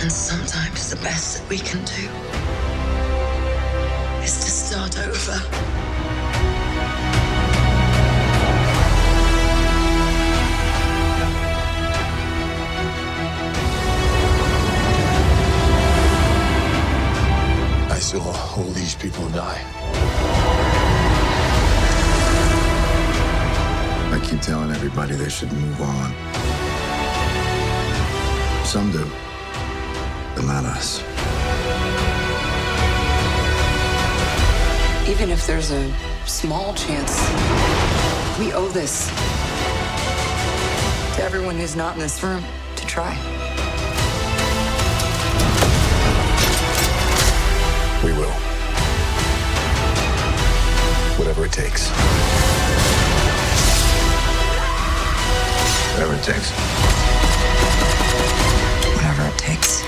And sometimes the best that we can do is to start over. I saw all these people die. I keep telling everybody they should move on. Some do, but not us. Even if there's a small chance, we owe this to everyone who's not in this room to try. We will. Whatever it takes. Whatever it takes. Whatever it takes.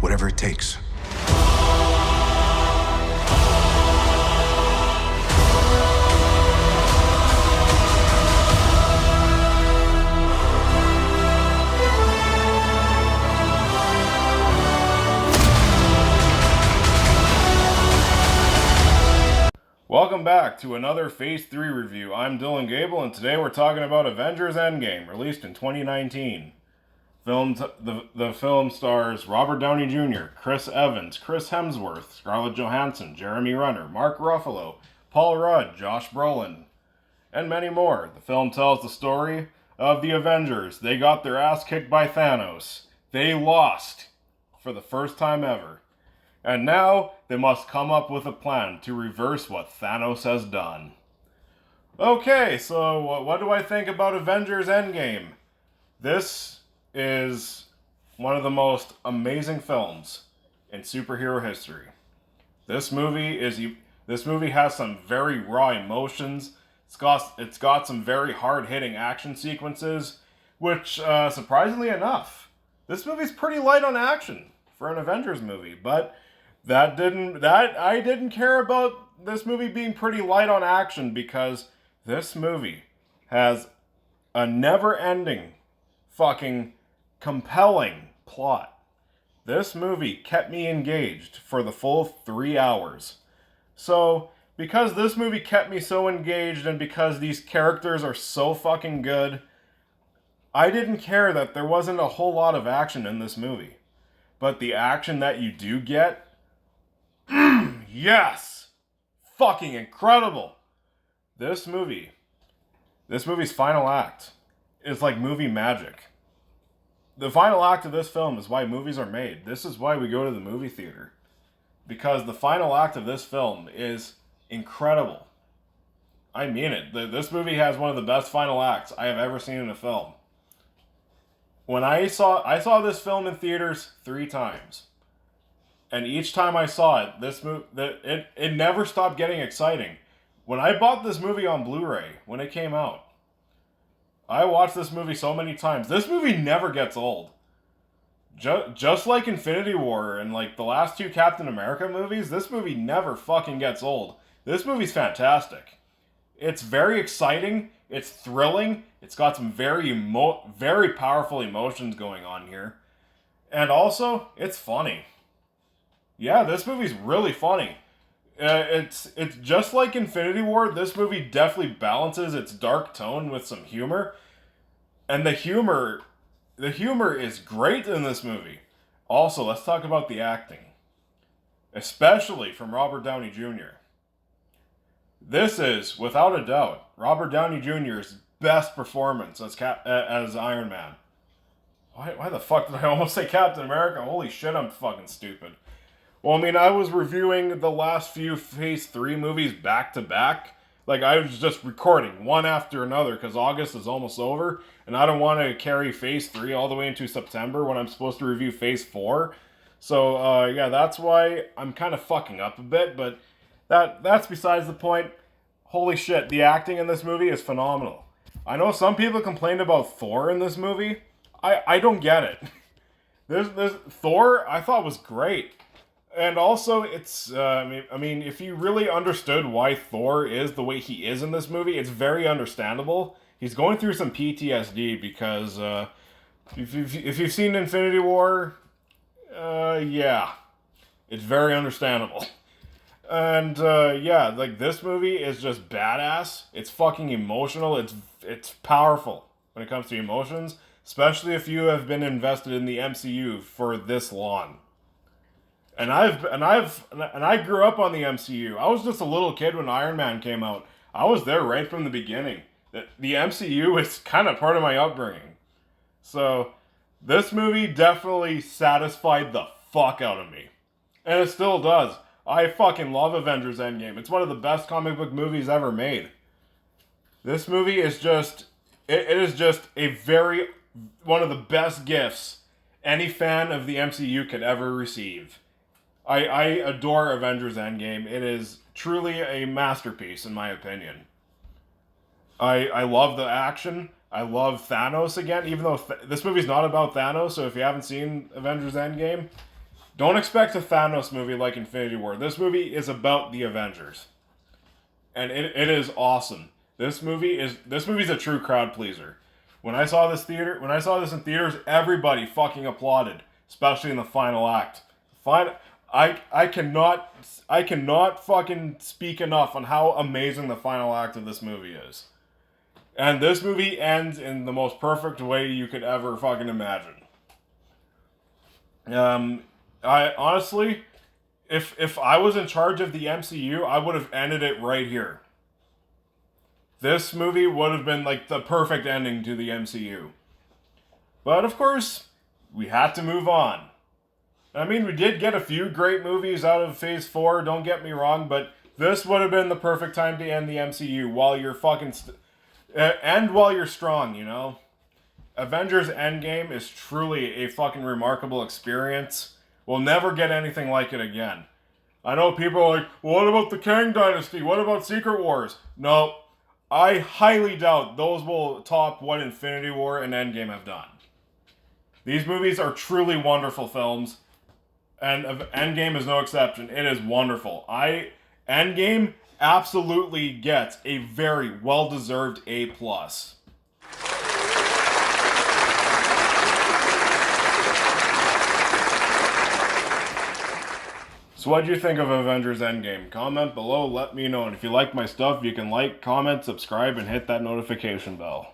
Whatever it takes. Welcome back to another Phase 3 review. I'm Dylan Gable, and today we're talking about Avengers Endgame, released in 2019. The film stars Robert Downey Jr., Chris Evans, Chris Hemsworth, Scarlett Johansson, Jeremy Renner, Mark Ruffalo, Paul Rudd, Josh Brolin, and many more. The film tells the story of the Avengers. They got their ass kicked by Thanos. They lost for the first time ever. And now they must come up with a plan to reverse what Thanos has done. Okay, so what do I think about Avengers Endgame? This is one of the most amazing films in superhero history. This movie has some very raw emotions. It's got some very hard-hitting action sequences, which surprisingly enough, this movie's pretty light on action for an Avengers movie, but I didn't care about this movie being pretty light on action because this movie has a never-ending fucking compelling plot. This movie kept me engaged for the full 3 hours. So, because this movie kept me so engaged and because these characters are so fucking good, I didn't care that there wasn't a whole lot of action in this movie. But the action that you do get, yes! Fucking incredible! This movie's final act is like movie magic. The final act of this film is why movies are made. This is why we go to the movie theater. Because the final act of this film is incredible. I mean it. This movie has one of the best final acts I have ever seen in a film. When I saw this film in theaters 3 times. And each time I saw it, it never stopped getting exciting. When I bought this movie on Blu-ray, when it came out, I watched this movie so many times. This movie never gets old. Just like Infinity War and like the last 2 Captain America movies, this movie never fucking gets old. This movie's fantastic. It's very exciting. It's thrilling. It's got some very powerful emotions going on here. And also, it's funny. Yeah, this movie's really funny. It's just like Infinity War. This movie definitely balances its dark tone with some humor, and the humor is great in this movie. Also, let's talk about the acting, especially from Robert Downey Jr. This is, without a doubt, Robert Downey Jr.'s best performance as Iron Man. Why the fuck did I almost say Captain America? Holy shit, I'm fucking stupid. Well, I mean, I was reviewing the last few Phase 3 movies back to back. Like, I was just recording one after another because August is almost over. And I don't want to carry Phase 3 all the way into September when I'm supposed to review Phase 4. So, yeah, that's why I'm kind of fucking up a bit. But that's besides the point. Holy shit, the acting in this movie is phenomenal. I know some people complained about Thor in this movie. I don't get it. This Thor, I thought was great. And also, it's, I mean, if you really understood why Thor is the way he is in this movie, it's very understandable. he's going through some PTSD because if you've seen Infinity War, yeah, it's very understandable. And yeah, like this movie is just badass. It's fucking emotional. It's powerful when it comes to emotions, especially if you have been invested in the MCU for this long. And I grew up on the MCU. I was just a little kid when Iron Man came out. I was there right from the beginning. The MCU is kind of part of my upbringing. So this movie definitely satisfied the fuck out of me. And it still does. I fucking love Avengers Endgame. It's one of the best comic book movies ever made. This movie is just... It is just one of the best gifts any fan of the MCU could ever receive. I adore Avengers Endgame. It is truly a masterpiece, in my opinion. I love the action. I love Thanos again, even though this movie's not about Thanos, so if you haven't seen Avengers Endgame, don't expect a Thanos movie like Infinity War. This movie is about the Avengers. And it is awesome. This movie's a true crowd pleaser. When I saw this in theaters, everybody fucking applauded, especially in the final act. I cannot fucking speak enough on how amazing the final act of this movie is. And this movie ends in the most perfect way you could ever fucking imagine. I honestly, if I was in charge of the MCU, I would have ended it right here. This movie would have been like the perfect ending to the MCU. But of course, we had to move on. I mean, we did get a few great movies out of Phase 4, don't get me wrong, but this would have been the perfect time to end the MCU while you're fucking... and while you're strong, you know? Avengers Endgame is truly a fucking remarkable experience. We'll never get anything like it again. I know people are like, well, what about the Kang Dynasty? What about Secret Wars? No, I highly doubt those will top what Infinity War and Endgame have done. These movies are truly wonderful films. And Endgame is no exception. It is wonderful. Endgame absolutely gets a very well-deserved A+. So what do you think of Avengers Endgame? Comment below, let me know. And if you like my stuff, you can like, comment, subscribe, and hit that notification bell.